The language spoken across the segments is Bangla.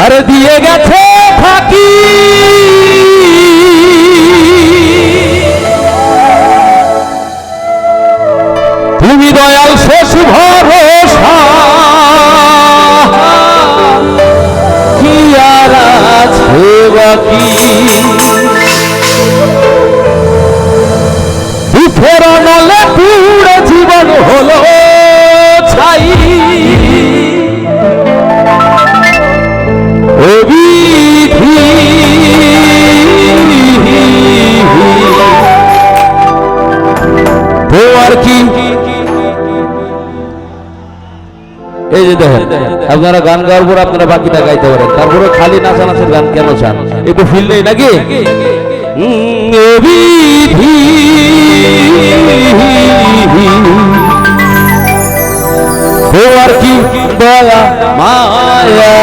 আরে দিয়ে গেছে ফাঁকি তুমি দয়াল শেষ ভরসা কি আর আছে বাকি দুঃখের নলে পুরো জীবন হলো ছাই তোমার কি এই যে দেখেন আপনারা গান গাওয়ার পর আপনারা বাকিটা গাইতে পারেন তারপরে খালি নাচানাচের গান কেন চান একটু ফিল নেই নাকি তোমার কি দয়া মায়া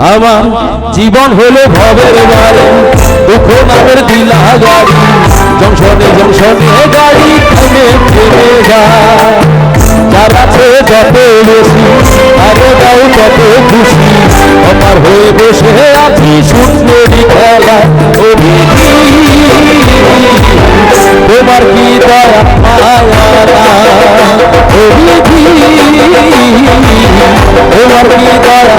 আমার জীবন হলো ভবের বাড়ি দুঃখ নামের দিলা গাড়ি জংশনে জংশনে গাড়ি থেমে থেমে যায় যার আছে যত বেশি আরো দাও তত খুশি আমার হয়ে বসে আছি সুন্দরী খেলা অভিধি তোমার কি দয়া মায়া অভিধি তোমার কি দয়া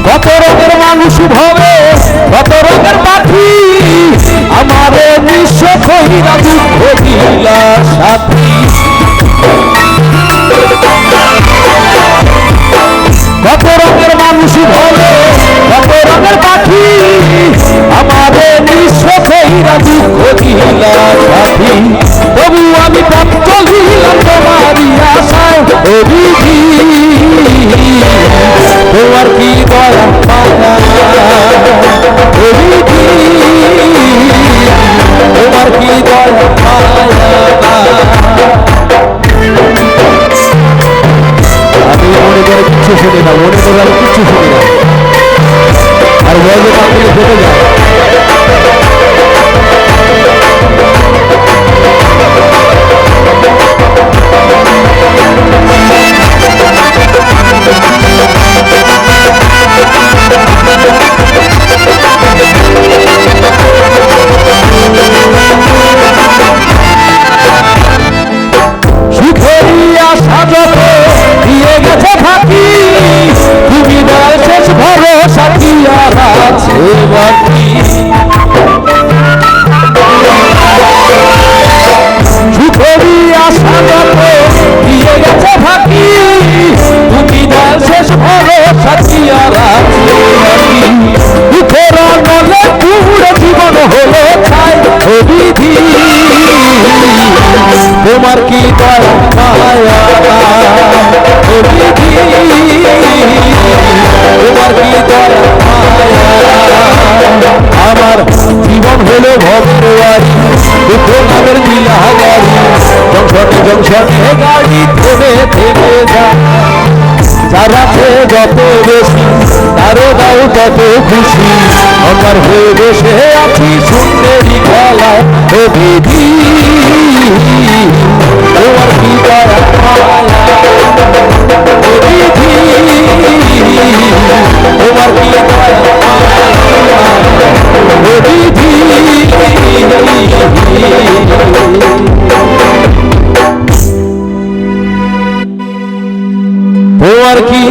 কত রঙের মানুষ ভবে কত রঙের পাখি আমার নিঃস্ব কহিরা দুঃখ দিলা সাথী কত রঙের মানুষ ভবে কত রঙের পাখি আমার নিঃস্ব কহিরা দুঃখ দিলা সাথী তবু আমি পথ চলিলাম তোমারই আশায় অভিধি তোমার কি দয়া মায়া অভিধি তোমার কি দয়া মায়া আমি মনে করে কিচ্ছু শুনি না মনে করে আমি কিচ্ছু শুনি না আর বলতে পারলে ফেটে যায় দিয়ে গেছে ফাঁকি তুমি দয়াল শেষ ভরসা কি আর আছে বাকি সুখেরই আশা যত দিয়ে গেছে ফাঁকি তুমি দয়াল শেষ ভরসা কি আর আছে বাকি দুঃখের নলে পুরো জীবন হলো ছাই অভিধি তোমার কি দয়া মায়া অভিধি তোমার কি দয়া মায়া আমার জীবন হলো ভবের বাড়ি দুঃখ নামের দিলা গাড়ি জংশনে জংশনে গাড়ি থেমে থেমে যায় যার আছে যত বেশি তারও দাও তত খুশি আমার হয়ে বসে আছি সুন্দরী খেলায় অভিধি তোমার কি দয়া মায়া অভিধি তোমার কি দয়া অভিধি তোমার কি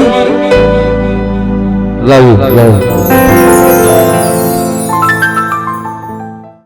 লাভ